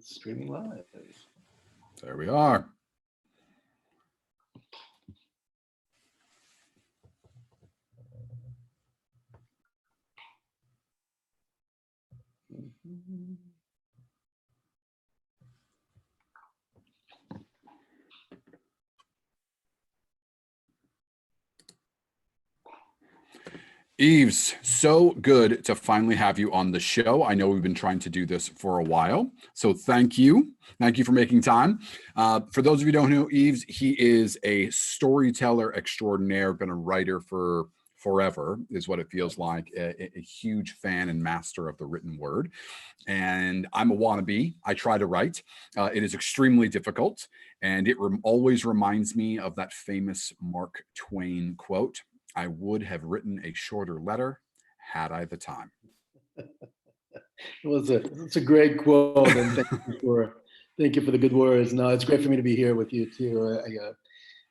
Streaming live. There we are. Yves, so good to finally have you on the show. I know we've been trying to do this for a while, so thank you. Thank you for making time. For those of you who don't know Yves, he is a storyteller extraordinaire, been a writer for forever, is what it feels like, a huge fan and master of the written word. And I'm a wannabe. I try to write. It is extremely difficult, and it always reminds me of that famous Mark Twain quote, "I would have written a shorter letter had I the time." It's a great quote, and thank you for the good words. No, it's great for me to be here with you too.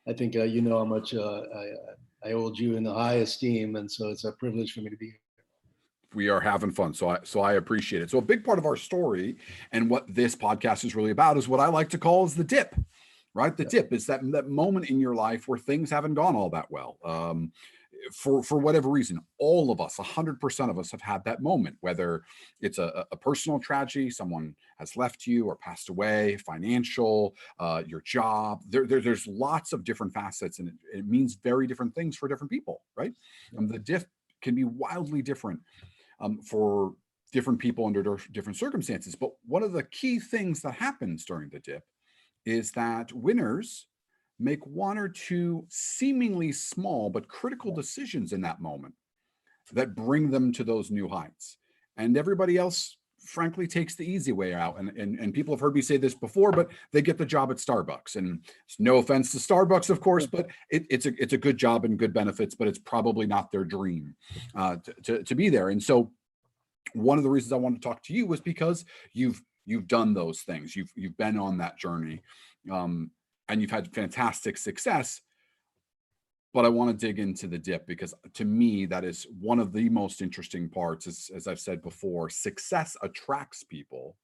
I think you know how much I hold you in the high esteem, and so it's a privilege for me to be here. We are having fun, so I appreciate it. So a big part of our story and what this podcast is really about is what I like to call is the dip. Right, the dip is that moment in your life where things haven't gone all that well. For whatever reason, all of us, 100% of us have had that moment, whether it's a personal tragedy, someone has left you or passed away, financial, your job. There's lots of different facets, and it means very different things for different people, right? The dip can be wildly different for different people under different circumstances. But one of the key things that happens during the dip is that winners make one or two seemingly small but critical decisions in that moment that bring them to those new heights. And everybody else, frankly, takes the easy way out. And people have heard me say this before, but they get the job at Starbucks. And no offense to Starbucks, of course, but it's a good job and good benefits, but it's probably not their dream to be there. And so one of the reasons I wanted to talk to you was because you've done those things. You've been on that journey, and you've had fantastic success. But I want to dig into the dip because to me, that is one of the most interesting parts. As I've said before, success attracts people,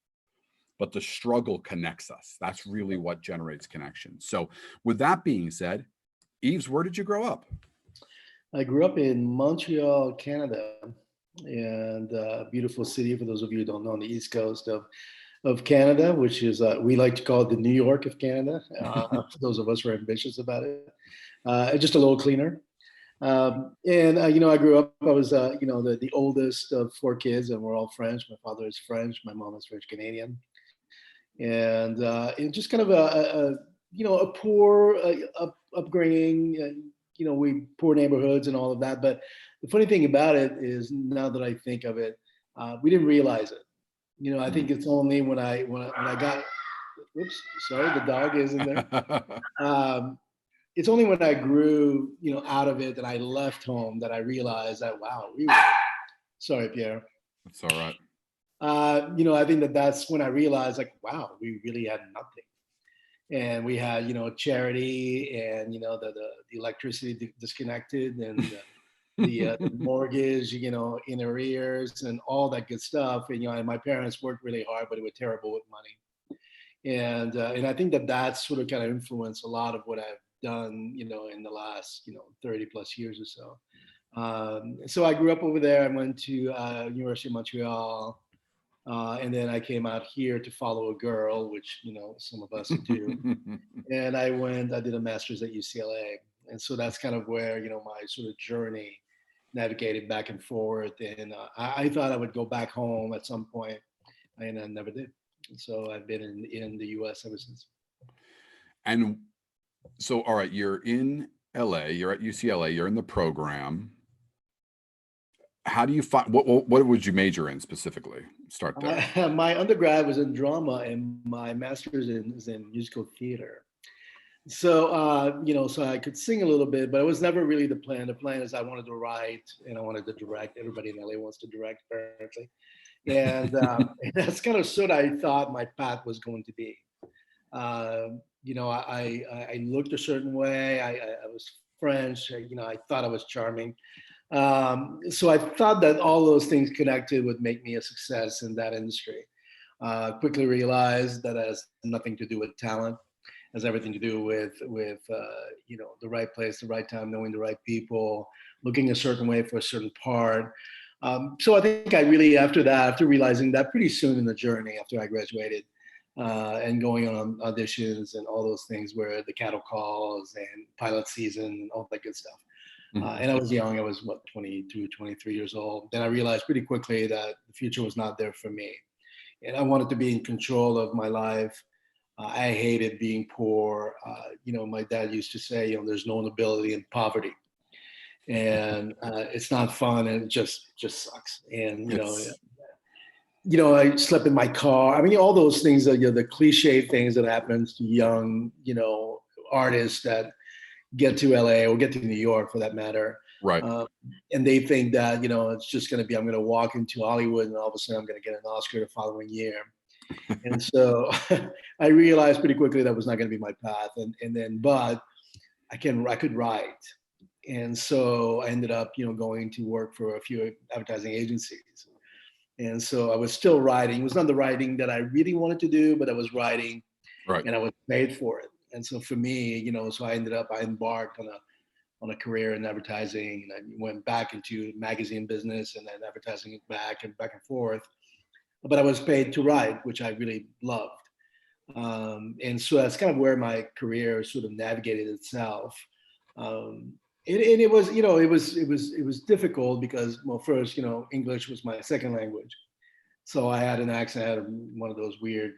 but the struggle connects us. That's really what generates connection. So with that being said, Yves, where did you grow up? I grew up in Montreal, Canada, and a beautiful city, for those of you who don't know, on the east coast of Canada, which is, we like to call it the New York of Canada, for those of us who are ambitious about it. Just a little cleaner. I grew up, I was, the oldest of four kids, and we're all French. My father is French, my mom is French Canadian. And just kind of a poor upbringing, we poor neighborhoods and all of that. But the funny thing about it is, now that I think of it, we didn't realize it. I think it's only when I got, whoops, sorry, the dog is in there. It's only when I grew, out of it, that I left home, that I realized that, wow, sorry, Pierre. That's all right. I think that's when I realized, like, wow, we really had nothing. And we had, charity, and, the electricity disconnected, and the mortgage, in arrears, and all that good stuff. And my parents worked really hard, but they were terrible with money. And I think that's sort of kind of influenced a lot of what I've done, in the last, 30 plus years or so. So I grew up over there. I went to University of Montreal, and then I came out here to follow a girl, which some of us do. And I did a master's at UCLA, and so that's kind of where my sort of journey navigated back and forth. And I thought I would go back home at some point, and I never did. So I've been in the U.S. ever since. And so, all right, you're in LA, you're at UCLA, you're in the program. How do you find, what would you major in specifically? Start there. My undergrad was in drama, and my master's is in musical theater. So, so I could sing a little bit, but it was never really the plan. The plan is I wanted to write, and I wanted to direct. Everybody in LA wants to direct, apparently. And that's kind of sort of, I thought my path was going to be. I looked a certain way. I was French. I thought I was charming. So I thought that all those things connected would make me a success in that industry. Quickly realized that it has nothing to do with talent, has everything to do with the right place, the right time, knowing the right people, looking a certain way for a certain part. So I think I really, after that, after realizing that pretty soon in the journey, after I graduated, and going on auditions and all those things where the cattle calls and pilot season and all that good stuff. And I was young, I was what, 22, 23 years old. Then I realized pretty quickly that the future was not there for me. And I wanted to be in control of my life. I hated being poor. My dad used to say, there's no nobility in poverty, and it's not fun, and it just sucks. And It's I slept in my car. I mean, all those things are the cliche things that happens to young, artists that get to LA or get to New York for that matter. right. Uh, and they think that, it's just going to be, I'm going to walk into Hollywood and all of a sudden I'm going to get an Oscar the following year. And so I realized pretty quickly that was not going to be my path. But I could write. And so I ended up, going to work for a few advertising agencies. And so I was still writing. It was not the writing that I really wanted to do, but I was writing Right. and I was paid for it. And so for me, so I embarked on a career in advertising, and I went back into magazine business and then advertising it back and forth. But I was paid to write, which I really loved. And so that's kind of where my career sort of navigated itself. Um, and it was, it was difficult because, well, first, English was my second language. So I had an accent, I had one of those weird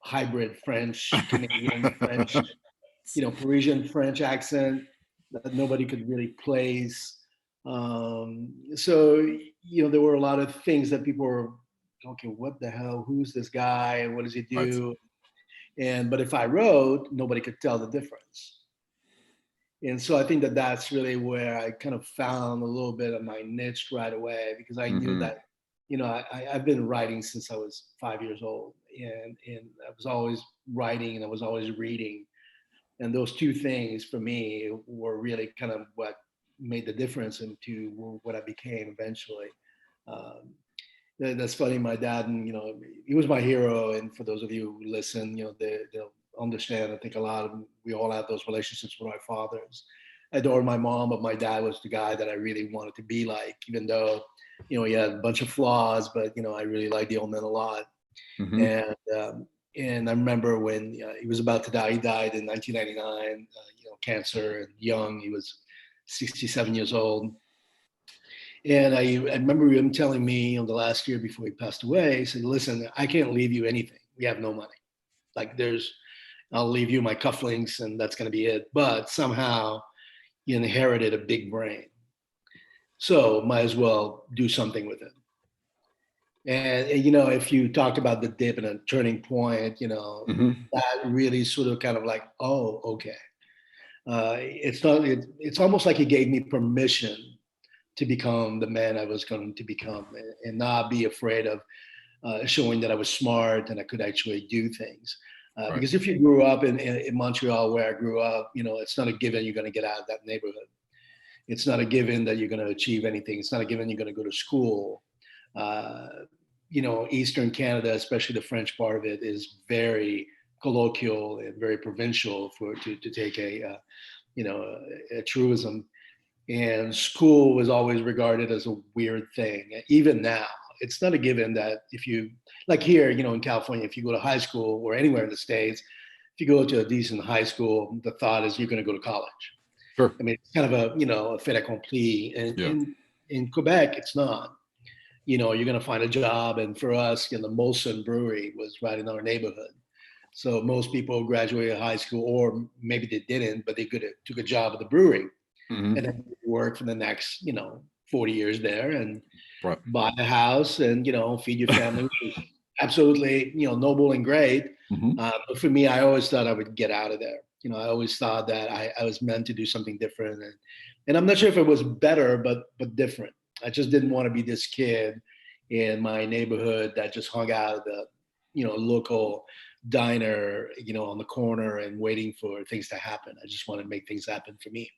hybrid French, Canadian French, Parisian French accent that nobody could really place. So, there were a lot of things that people were, okay, what the hell? Who's this guy? And what does he Right. do? But if I wrote, nobody could tell the difference. And so I think that that's really where I kind of found a little bit of my niche right away, because I knew Mm-hmm. that, I've been writing since I was 5 years old, and I was always writing and I was always reading. And those two things for me were really kind of what made the difference into what I became eventually. Um, that's funny. My dad, and he was my hero. And for those of you who listen, they'll understand. I think we all have those relationships with our fathers. I adored my mom, but my dad was the guy that I really wanted to be like, even though, he had a bunch of flaws, but I really liked the old man a lot. Mm-hmm. And and I remember when he was about to die. He died in 1999, cancer, and young. He was 67 years old. And I remember him telling me, the last year before he passed away, he said, "Listen, I can't leave you anything. We have no money. Like I'll leave you my cufflinks, and that's going to be it. But somehow you inherited a big brain, so might as well do something with it." And if you talked about the dip and a turning point, Mm-hmm. that really sort of kind of like, oh, okay. It's not. It's almost like he gave me permission to become the man I was going to become, and not be afraid of showing that I was smart and I could actually do things. Right. Because if you grew up in Montreal, where I grew up, it's not a given you're going to get out of that neighborhood. It's not a given that you're going to achieve anything. It's not a given you're going to go to school. Uh, Eastern Canada, especially the French part of it, is very colloquial and very provincial to take a truism. And school was always regarded as a weird thing. Even now, it's not a given that if you, like here, in California, if you go to high school or anywhere in the States, if you go to a decent high school, the thought is you're going to go to college. Sure. I mean, it's kind of a fait accompli. And Yeah. in Quebec, it's not. You're going to find a job. And for us, the Molson Brewery was right in our neighborhood. So most people graduated high school, or maybe they didn't, but they took a job at the brewery, Mm-hmm. and then work for the next 40 years there, and Right. buy a house, and feed your family, which is absolutely noble and great. Mm-hmm. But for me, I always thought I would get out of there. I always thought that I was meant to do something different, and I'm not sure if it was better, but different. I just didn't want to be this kid in my neighborhood that just hung out at the local diner on the corner and waiting for things to happen. I just wanted to make things happen for me.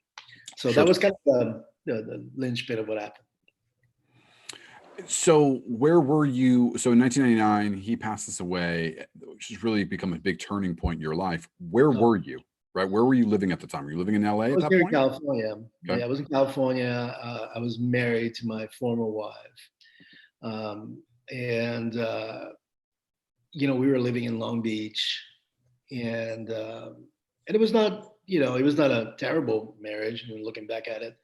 So that Sure. was kind of the linchpin of what happened. So where were you? So in 1999, he passes away, which has really become a big turning point in your life. Where I were you? Right? Where were you living at the time? Were you living in LA at was that here in point? California. Okay. Yeah, I was in California. I was married to my former wife. Um, and, we were living in Long Beach. And, and it was not, it was not a terrible marriage. I mean, looking back at it,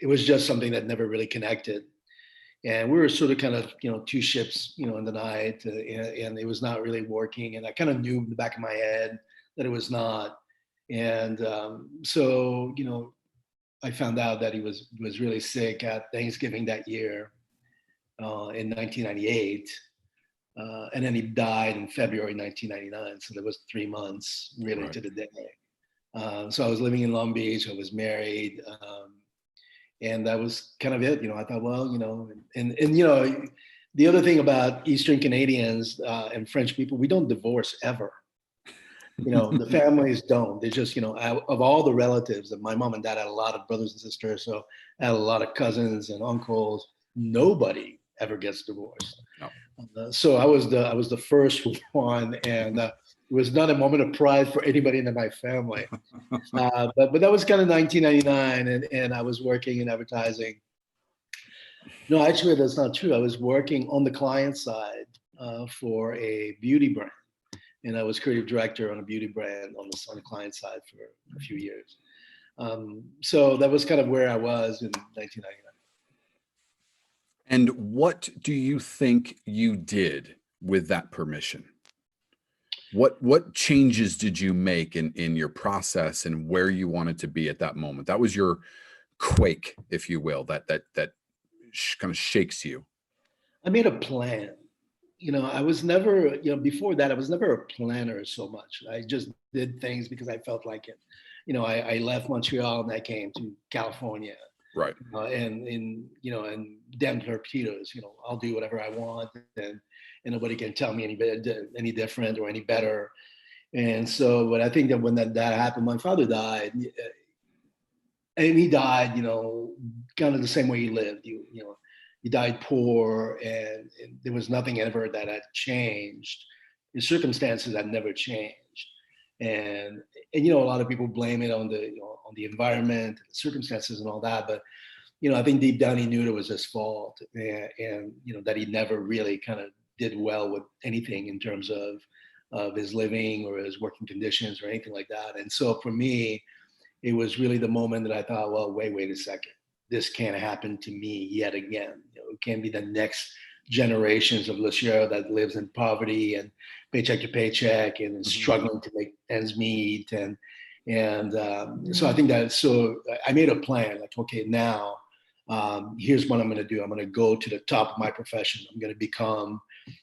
it was just something that never really connected. And we were sort of kind of, two ships, in the night, and it was not really working. And I kind of knew in the back of my head that it was not. And so, I found out that he was really sick at Thanksgiving that year in 1998, and then he died in February 1999. So there was 3 months really Right. to the day. So I was living in Long Beach. I was married, and that was kind of it. I thought, well, and the other thing about Eastern Canadians and French people, we don't divorce ever. The families don't. They just, of all the relatives, and my mom and dad had a lot of brothers and sisters, so I had a lot of cousins and uncles. Nobody ever gets divorced. No. So I was the first one, and it was not a moment of pride for anybody in my family. But that was kind of 1999, and I was working in advertising. No, actually, that's not true. I was working on the client side for a beauty brand, and I was creative director on a beauty brand on the client side for a few years. So that was kind of where I was in 1999. And what do you think you did with that permission? What changes did you make in your process and where you wanted to be at that moment? That was your quake, if you will, that kind of shakes you. I made a plan. I was never, before that, I was never a planner so much. I just did things because I felt like it. I left Montreal and I came to California, Right. and damn torpedoes. I'll do whatever I want, and nobody can tell me any different or any better. And so, but I think that when that happened, my father died, and he died, kind of the same way he lived. He died poor, and there was nothing ever that had changed. His circumstances had never changed, and a lot of people blame it on the environment, the circumstances, and all that. But I think deep down he knew it was his fault, and that he never really kind of did well with anything in terms of his living or his working conditions or anything like that. And so for me, it was really the moment that I thought, well, wait a second. This can't happen to me yet again. It can't be the next generations of Le Sieur that lives in poverty and paycheck to paycheck and struggling to make ends meet. And so I think that, so I made a plan like, okay, now here's what I'm going to do. I'm going to go to the top of my profession. I'm going to become,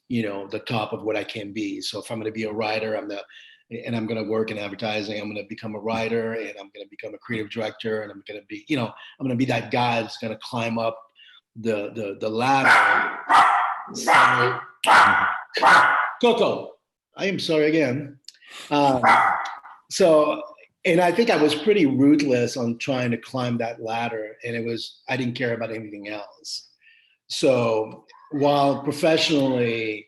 the top of what I can be. So if I'm going to be a writer, I'm going to work in advertising. I'm going to become a writer, and I'm going to become a creative director, and I'm going to be, I'm going to be that guy that's going to climb up the ladder. Sorry, Coco. I am sorry again. Um, so, and I think I was pretty ruthless on trying to climb that ladder, and I didn't care about anything else. So while professionally,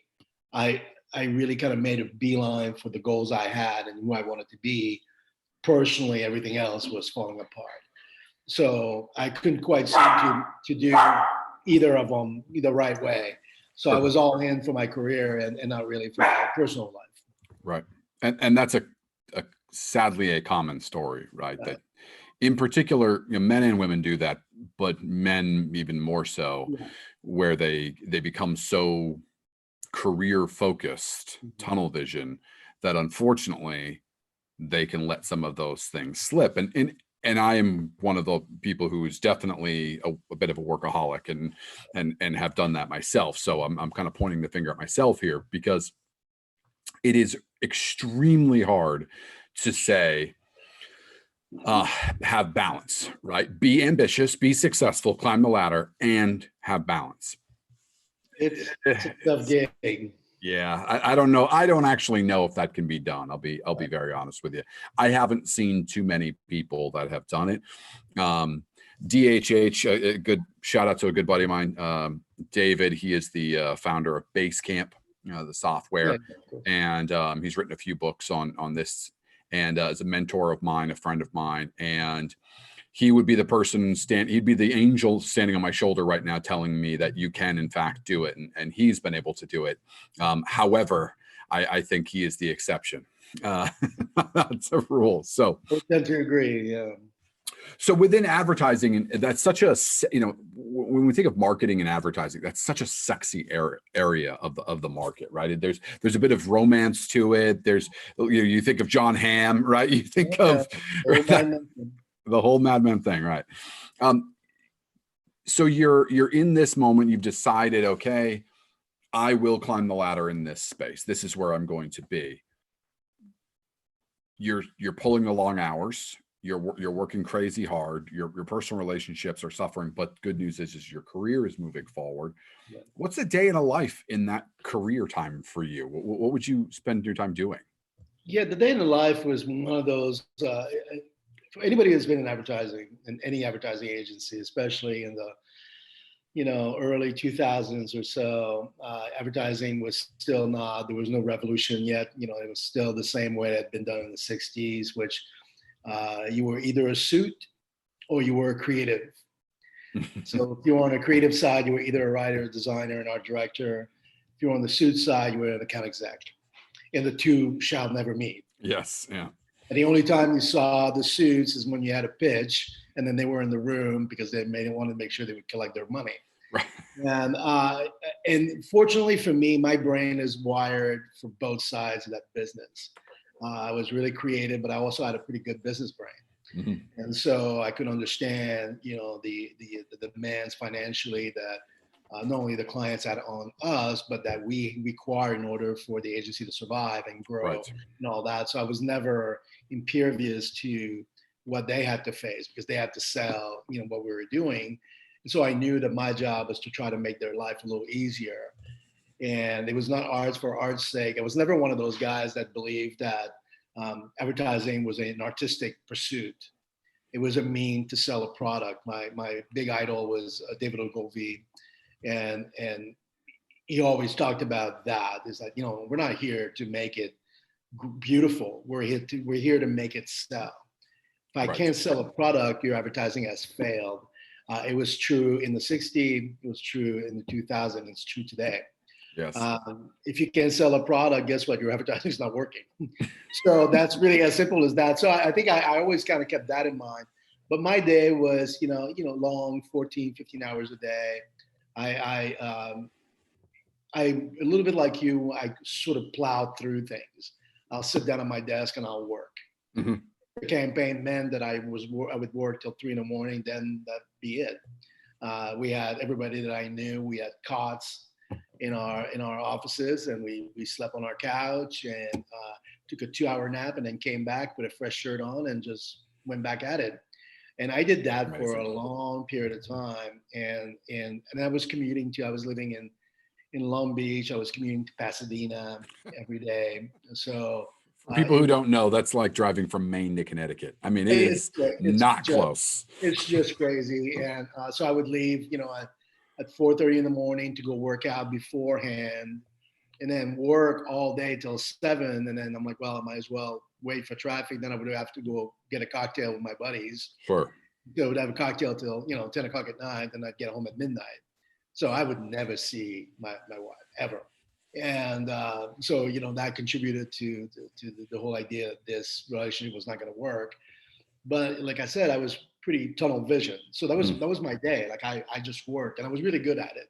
I really kind of made a beeline for the goals I had and who I wanted to be. Personally, everything else was falling apart. So I couldn't quite seem to do either of them the right way. So I was all in for my career and not really for my personal life. Right. And that's a sadly a common story, right? That in particular, men and women do that, but men even more so, where they become so career focused, tunnel vision, that unfortunately they can let some of those things slip. And I am one of the people who's definitely a bit of a workaholic and have done that myself. So I'm kind of pointing the finger at myself here, because it is extremely hard to say, have balance, right? Be ambitious, be successful, climb the ladder, and have balance. It's a tough gig. Yeah, I don't know. I don't actually know if that can be done. I'll be very honest with you. I haven't seen too many people that have done it. DHH, a good shout out to a good buddy of mine, David. He is the founder of Basecamp, the software, and he's written a few books on this, and is a mentor of mine, a friend of mine, and he would be the person he'd be the angel standing on my shoulder right now telling me that you can in fact do it, and he's been able to do it. However, I think he is the exception. That's a rule. So I tend to agree. Yeah. So within advertising, and that's such a, when we think of marketing and advertising, that's such a sexy area of the market, right? There's a bit of romance to it. There's, you think of John Hamm, right? You think of the whole Mad Men thing, right? So you're in this moment. You've decided, okay, I will climb the ladder in this space. This is where I'm going to be. You're pulling the long hours. You're working crazy hard. Your personal relationships are suffering, but good news is your career is moving forward. Yeah. What's a day in a life in that career time for you? What would you spend your time doing? Yeah, the day in the life was one of those. For anybody who's been in advertising, in any advertising agency, especially in the early 2000s or so, advertising was still not, there was no revolution yet. It was still the same way it had been done in the 60s, which you were either a suit or you were a creative. So if you were on a creative side, you were either a writer, a designer, an art director. If you were on the suit side, you were an account exec. And the two shall never meet. Yes, yeah. And the only time you saw the suits is when you had a pitch, and then they were in the room because they wanted to make sure they would collect their money. Right. And fortunately for me, my brain is wired for both sides of that business. I was really creative, but I also had a pretty good business brain. Mm-hmm. And so I could understand, the demands financially that not only the clients had on us, but that we require in order for the agency to survive and grow, right, and all that. So I was never impervious to what they had to face because they had to sell, what we were doing. And so I knew that my job was to try to make their life a little easier. And it was not arts for art's sake. I was never one of those guys that believed that advertising was an artistic pursuit. It was a mean to sell a product. My big idol was David Ogilvy. And he always talked about that. Is that, we're not here to make it beautiful. We're here to make it sell. If I can't sell a product, your advertising has failed. It was true in the 60s. It was true in the 2000s. It's true today. Yes. If you can't sell a product, guess what? Your advertising is not working. So that's really as simple as that. So I think I always kind of kept that in mind. But my day was, long, 14, 15 hours a day. I a little bit like you, I sort of plowed through things. I'll sit down at my desk and I'll work. Mm-hmm. The campaign meant that I would work till 3 a.m. Then that'd be it. We had everybody that I knew. We had cots in our offices, and we slept on our couch and took a 2-hour nap, and then came back, put a fresh shirt on, and just went back at it. And I did that Amazing. For a long period of time. And I was commuting to. I was living in Long Beach. I was commuting to Pasadena every day. So. For people who don't know, that's like driving from Maine to Connecticut. I mean, it's not close. It's just crazy. And so I would leave, at 4:30 in the morning to go work out beforehand, and then work all day till 7. And then I'm like, well, I might as well wait for traffic. Then I would have to go get a cocktail with my buddies. Sure. So I would have a cocktail till 10 o'clock at night, and I'd get home at midnight. So I would never see my wife ever. And so, that contributed to the whole idea that this relationship was not going to work. But like I said, I was pretty tunnel vision. So that was my day. Like I just worked, and I was really good at it.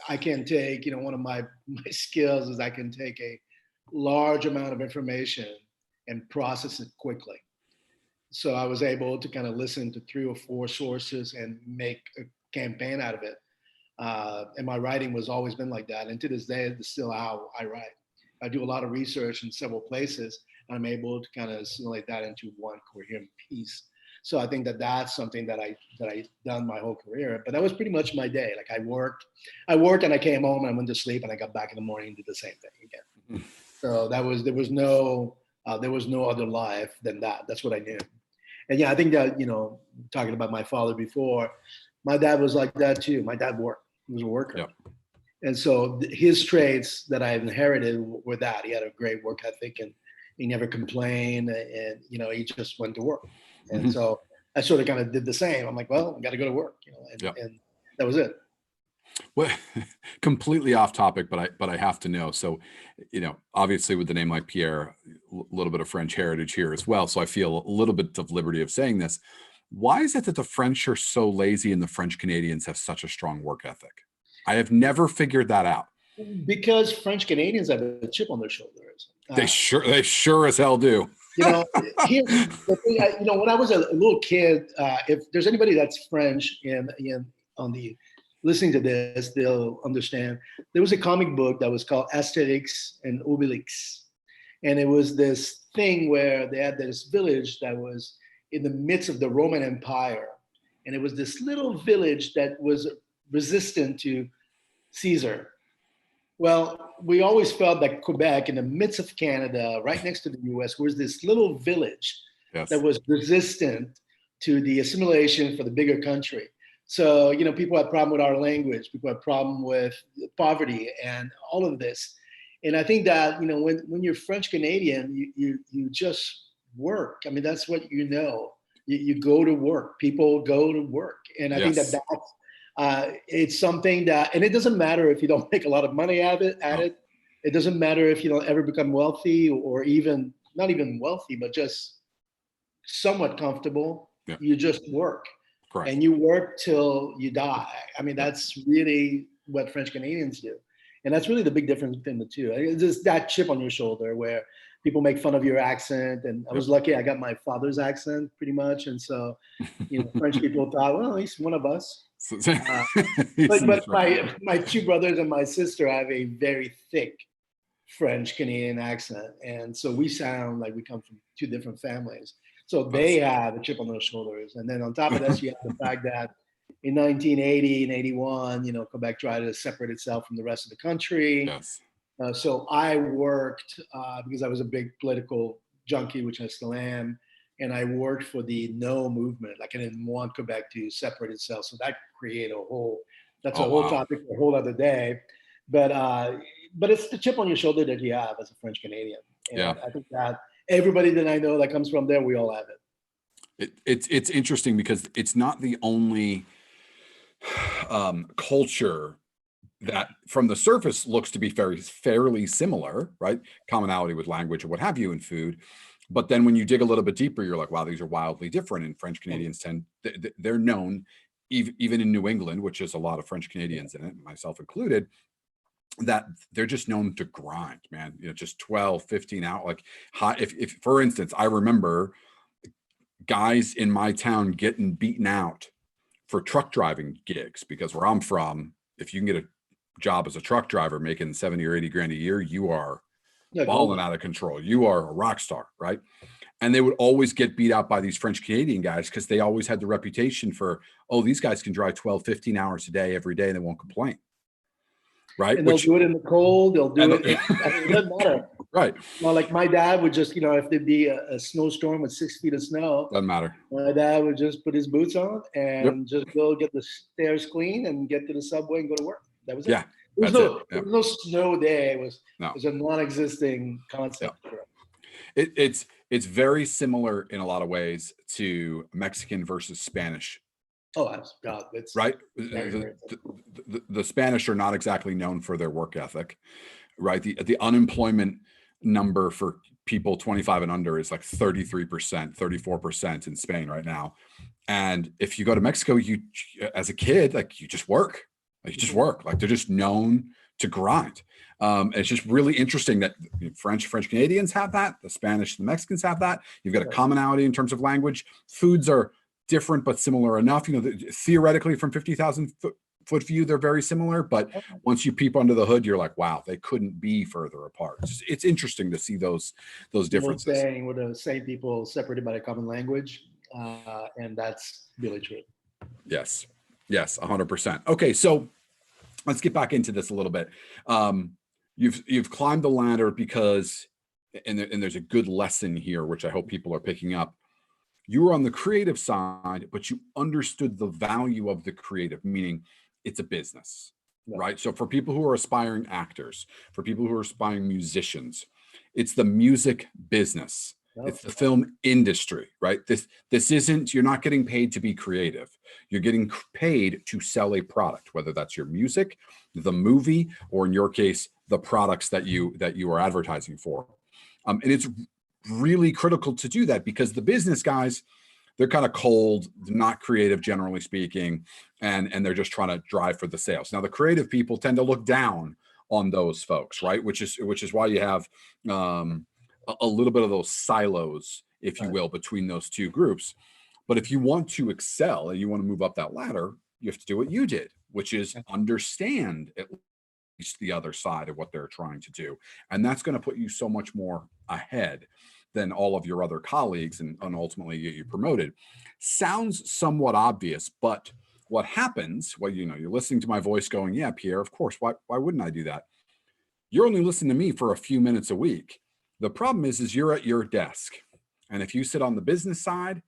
I can take, one of my skills is I can take a large amount of information and process it quickly. So I was able to kind of listen to 3 or 4 sources and make a campaign out of it. And my writing was always been like that. And to this day, it's still how I write. I do a lot of research in several places, and I'm able to kind of assimilate that into one coherent piece. So I think that that's something that I done my whole career. But that was pretty much my day. Like I worked and I came home and I went to sleep, and I got back in the morning and did the same thing again. So there was no other life than that. That's what I knew. And yeah, I think that, talking about my father before, my dad was like that too. My dad worked. He was a worker. Yep. And so his traits that I inherited were that he had a great work ethic, and he never complained, and he just went to work. And Mm-hmm. so I sort of kind of did the same. I'm like, well, I got to go to work, Yep. and that was it. Well, completely off topic, but I have to know. So, obviously with the name like Pierre, a little bit of French heritage here as well. So I feel a little bit of liberty of saying this. Why is it that the French are so lazy and the French Canadians have such a strong work ethic? I have never figured that out. Because French Canadians have a chip on their shoulders. They sure as hell do. Here's the thing. When I was a little kid, if there's anybody that's French and on the listening to this, they'll understand. There was a comic book that was called Asterix and Obelix, and it was this thing where they had this village that was in the midst of the Roman Empire, and it was this little village that was resistant to Caesar. Well, we always felt that Quebec, in the midst of Canada, right next to the US, was this little village that was resistant to the assimilation for the bigger country. So, people had problem with our language, people had problem with poverty and all of this. And I think that, when you're French Canadian, you just work. I mean, that's what you go to work. People go to work. And I think that it's something that, and it doesn't matter if you don't make a lot of money at it. It doesn't matter if you don't ever become wealthy, or even not even wealthy, but just somewhat comfortable. Yeah. You just work. Correct. And you work till you die. I mean, that's really what French Canadians do. And that's really the big difference between the two. It's just that chip on your shoulder where people make fun of your accent. And I was lucky I got my father's accent pretty much. And so, French people thought, well, he's one of us. But my two brothers and my sister have a very thick French Canadian accent. And so we sound like we come from two different families. So they have a chip on their shoulders. And then on top of this, you have the fact that in 1980 and 81, Quebec tried to separate itself from the rest of the country. Yes. So I worked because I was a big political junkie, which I still am. And I worked for the No movement. Like, I didn't want Quebec to separate itself. So that created a whole topic for a whole other day. But it's the chip on your shoulder that you have as a French Canadian. And I think that everybody that I know that comes from there, we all have it. It's interesting because it's not the only culture that from the surface looks to be fairly similar, right? Commonality with language or what have you in food. But then when you dig a little bit deeper, you're like, wow, these are wildly different. And French Canadians they're known, even in New England, which has a lot of French Canadians in it, myself included, that they're just known to grind, man. Just 12, 15 hours. Like, if for instance, I remember guys in my town getting beaten out for truck driving gigs, because where I'm from, if you can get a job as a truck driver making 70 or 80 grand a year, you are balling out of control. You are a rock star, right? And they would always get beat out by these French Canadian guys because they always had the reputation for, oh, these guys can drive 12, 15 hours a day every day and they won't complain. Right. And they'll do it in the cold. They'll do it. It doesn't matter. Right. Well, like my dad would just, if there'd be a snowstorm with 6 feet of snow, doesn't matter. My dad would just put his boots on and just go get the stairs clean and get to the subway and go to work. That was it. Yeah. There was no snow day. It was a non-existing concept. Yeah. It's very similar in a lot of ways to Mexican versus Spanish. Oh, God, it's right. The Spanish are not exactly known for their work ethic, right? The unemployment number for people 25 and under is like 33%, 34% in Spain right now. And if you go to Mexico, you, as a kid, like you just work. Like they're just known to grind. It's just really interesting that French Canadians have that. The Spanish, the Mexicans have that. You've got a commonality in terms of language. Foods are different, but similar enough. Theoretically, from 50,000 foot view, they're very similar. But once you peep under the hood, you're like, wow, they couldn't be further apart. It's interesting to see those differences. Saying we're the same people separated by a common language, and that's really true. Yes, 100%. Okay, so let's get back into this a little bit. You've climbed the ladder because, and there's a good lesson here, which I hope people are picking up. You were on the creative side, but you understood the value of the creative, meaning it's a business, Yeah. right? So for people who are aspiring actors, for people who are aspiring musicians, it's the music business. It's the film industry, right? This isn't, you're not getting paid to be creative. You're getting paid to sell a product, whether that's your music, the movie, or in your case, the products that you are advertising for. And it's really critical to do that, because the business guys, they're kind of cold, not creative, generally speaking, and they're just trying to drive for the sales. Now, the creative people tend to look down on those folks, right? Which is why you have a little bit of those silos, if you will, between those two groups. But if you want to excel and you want to move up that ladder, you have to do what you did, which is understand at least the other side of what they're trying to do. And that's going to put you so much more ahead than all of your other colleagues, and ultimately get you promoted. Sounds somewhat obvious, but what happens, well, you're listening to my voice going, yeah, Pierre, of course, why wouldn't I do that? You're only listening to me for a few minutes a week. The problem is you're at your desk. And if you sit on the business side,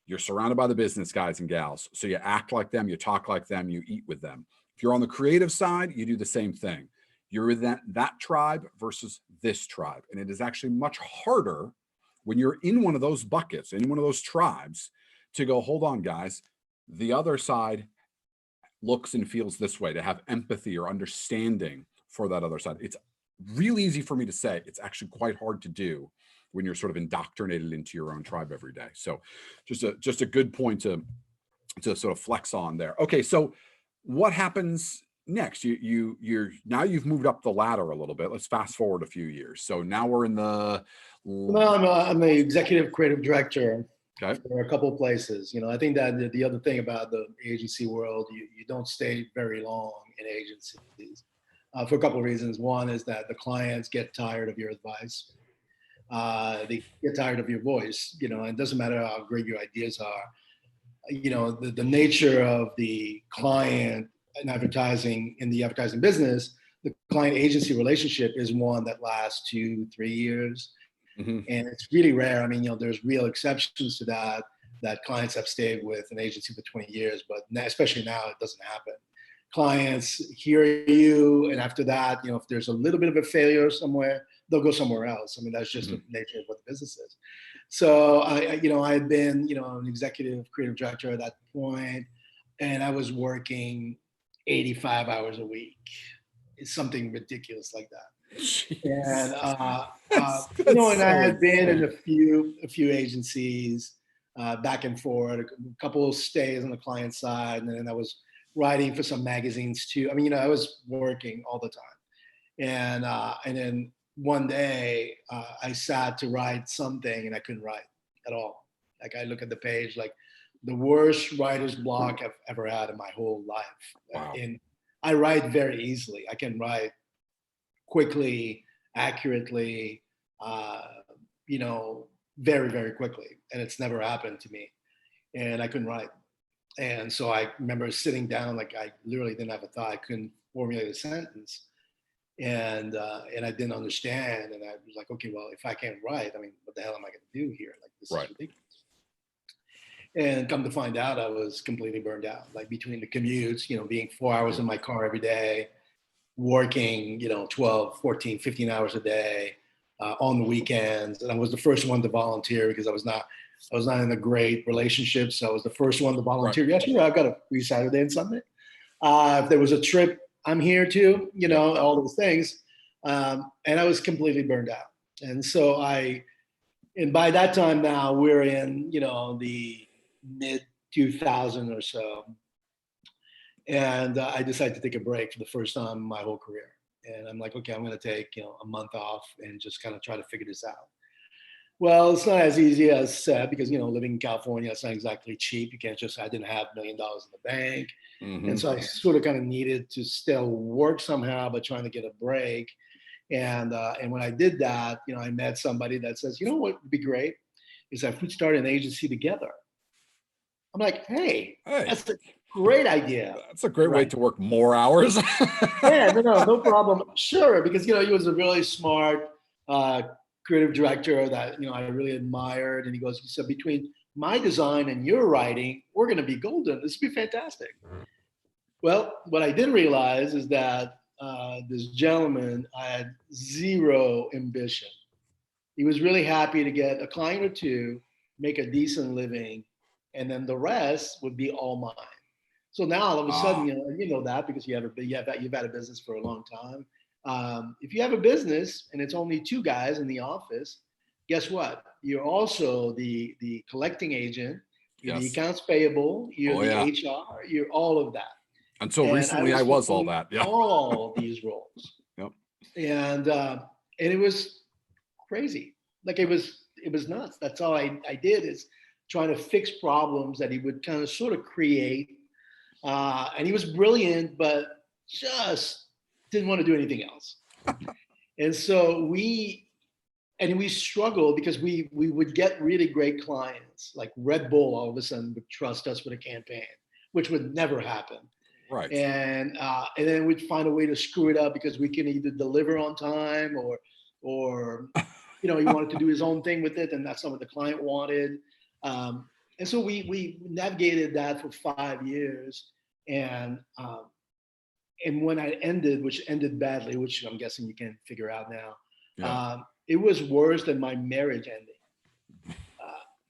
you're surrounded by the business guys and gals. So you act like them, you talk like them, you eat with them. If you're on the creative side, you do the same thing. You're in that tribe versus this tribe. And it is actually much harder when you're in one of those buckets, in one of those tribes, to go, hold on, guys, the other side looks and feels this way, to have empathy or understanding for that other side. It's really easy for me to say. It's actually quite hard to do when you're sort of indoctrinated into your own tribe every day. So just a good point to sort of flex on there. Okay, so what happens next? You're now you've moved up the ladder a little bit. Let's fast forward a few years. So now we're in the Well, I'm the executive creative director okay. for a couple of places. I think that the other thing about the agency world, you don't stay very long in agencies for a couple of reasons. One is that the clients get tired of your advice. They get tired of your voice, and it doesn't matter how great your ideas are. The nature of the client in the advertising business, the client agency relationship is one that lasts 2-3 years. Mm-hmm. And it's really rare. I mean, there's real exceptions to that clients have stayed with an agency for 20 years, but especially now it doesn't happen. Clients hear you, and after that, if there's a little bit of a failure somewhere, they'll go somewhere else. I mean, that's just the nature of what the business is. So I had been, an executive creative director at that point, and I was working 85 hours a week. It's something ridiculous like that. Jeez. And That's and so I had been in insane. a few agencies, back and forth, a couple of stays on the client side, and then I was writing for some magazines too. I mean, I was working all the time, and then one day I sat to write something and I couldn't write at all. Like, I look at the page, like the worst writer's block I've ever had in my whole life. Wow. And I write very easily. I can write quickly, accurately, very, very quickly. And it's never happened to me. And I couldn't write. And so I remember sitting down, like I literally didn't have a thought. I couldn't formulate a sentence. And I didn't understand. And I was like, okay, well, if I can't write, I mean, what the hell am I going to do here? Like, this is ridiculous. And come to find out, I was completely burned out. Like, between the commutes, being 4 hours in my car every day, working, 12, 14, 15 hours a day, on the weekends. And I was the first one to volunteer because I was not in a great relationship. So I was the first one to volunteer. Right. Yeah, I've got a free Saturday and Sunday. If there was a trip, I'm here too, all those things. And I was completely burned out. And so and by that time now, we're in, the mid 2000 or so. And I decided to take a break for the first time in my whole career. And I'm like, okay, I'm going to take, a month off and just kind of try to figure this out. Well, it's not as easy as said, because, living in California, it's not exactly cheap. You can't I didn't have $1 million in the bank. Mm-hmm. And so I sort of kind of needed to still work somehow, but trying to get a break. And when I did that, I met somebody that says, what would be great is if we start an agency together. I'm like, hey, that's a great idea. That's a great way to work more hours. Yeah, no problem. Sure, because, he was a really smart creative director that, I really admired. And he said, between my design and your writing, we're going to be golden. This would be fantastic. Well, what I didn't realize is that this gentleman had zero ambition. He was really happy to get a client or two, make a decent living, and then the rest would be all mine. So now all of a sudden, Ah, you know that because you've had a business for a long time. If you have a business and it's only two guys in the office, guess what? You're also the collecting agent, you're the yes. accounts payable, you're Oh the yeah. HR, you're all of that. Until And I recently, I was was all fulfilling that. Yeah. all these roles, Yep. and it was crazy. Like it was nuts. That's all I did is trying to fix problems that he would kind of sort of create. And he was brilliant, but just didn't want to do anything else. And so we struggled because we would get really great clients, like Red Bull all of a sudden would trust us with a campaign, which would never happen. Right. And then we'd find a way to screw it up because we can either deliver on time or he wanted to do his own thing with it, and that's not what the client wanted. And so we navigated that for 5 years, and when I ended, which ended badly, which I'm guessing you can figure out now, Yeah. it was worse than my marriage ending.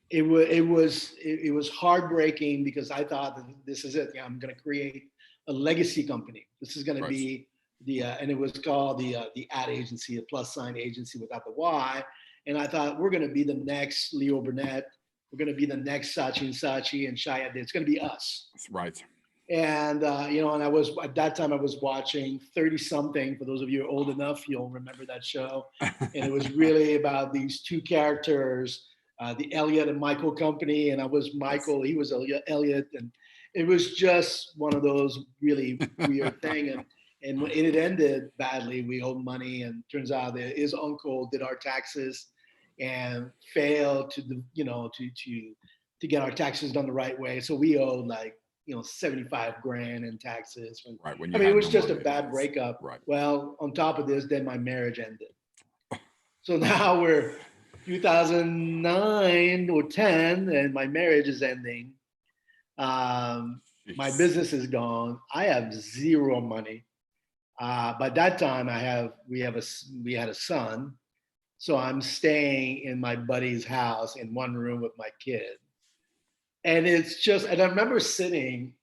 It was heartbreaking because I thought that this is it. Yeah, I'm going to create a legacy company. This is going to Right. be and it was called the ad agency, the plus sign agency without the Y. And I thought we're going to be the next Leo Burnett. We're going to be the next Saatchi and Saatchi and Shia. It's going to be us. Right. And and I was at that time I was watching 30 something. For those of you who are old enough, you'll remember that show. And it was really about these two characters, the Elliot and Michael company. And I was Michael, he was Elliot, and it was just one of those really weird thing. And when it ended badly, we owed money, and turns out that his uncle did our taxes and failed to get our taxes done the right way. So we owed like 75 grand in taxes. Right. When I you mean, it had was no just a money. bad breakup. Right. Well, on top of this, then my marriage ended. So now we're 2009 or 10, and my marriage is ending. My Jeez. business is gone. I have zero money. By that time, we had a son, so I'm staying in my buddy's house in one room with my kid, and and I remember sitting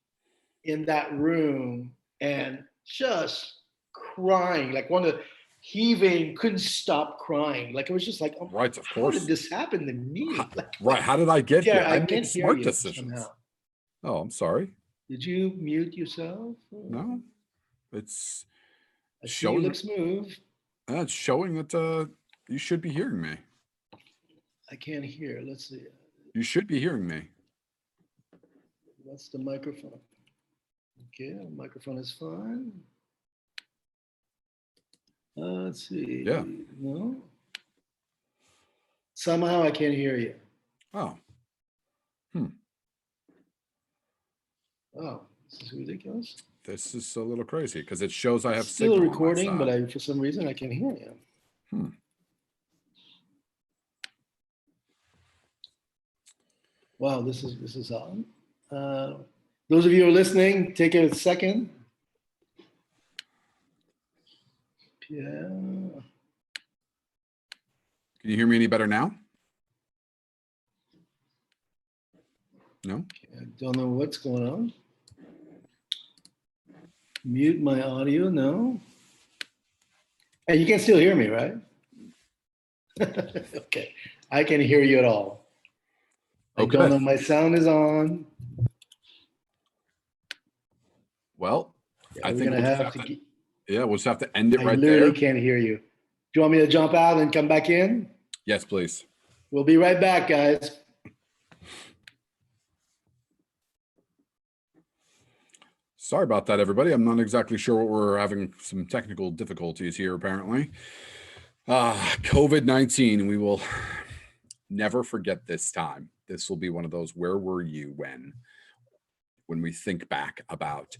in that room and just crying, like one of heaving, couldn't stop crying. Like it was just like, oh, Right. Of how did course. this happen to me? Like, Right. How did I get here? yeah, I I make can't hear smart you decisions. somehow. Oh, I'm sorry. Did you mute yourself? No, it's I see you look showing. smooth. It's showing that you should be hearing me. I can't hear. Let's see. You should be hearing me. That's the microphone. Okay, the microphone is fine. Let's see. Yeah. No. Somehow I can't hear you. Oh. Oh, this is ridiculous. This is a little crazy because it shows I have Still signal recording, on my but side. for some reason I can hear you. Wow, this is on. Those of you who are listening, take a second. Yeah. Can you hear me any better now? No? I don't know what's going on. Mute my audio, no. And you can still hear me, right? Okay, I can hear you at all. Okay. I don't know, my sound is on. Well, Yeah, I we're think gonna we'll have to. we'll just have to end it I right literally there. can't hear you. Do you want me to jump out and come back in? Yes, please. We'll be right back, guys. Sorry about that, everybody. I'm not exactly sure what we're having some technical difficulties here, apparently. COVID-19, we will never forget this time. This will be one of those, where were you when we think back about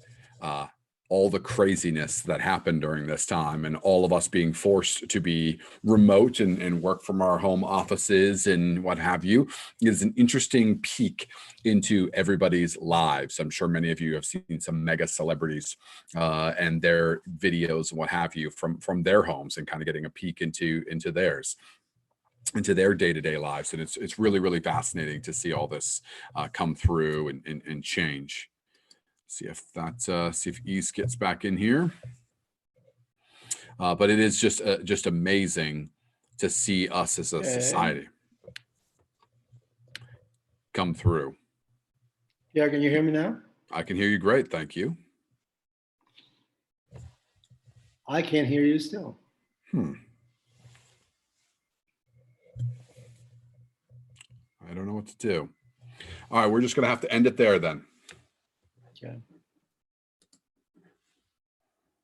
all the craziness that happened during this time, and all of us being forced to be remote and work from our home offices and what have you, is an interesting peek into everybody's lives. I'm sure many of you have seen some mega celebrities and their videos and what have you from their homes, and kind of getting a peek into theirs, into their day-to-day lives. And it's really, really fascinating to see all this come through and change. See if Yves gets back in here. But it is just amazing to see us as a society come through. Yeah, can you hear me now? I can hear you great, thank you. I can't hear you still. I don't know what to do. All right, we're just going to have to end it there then. Okay.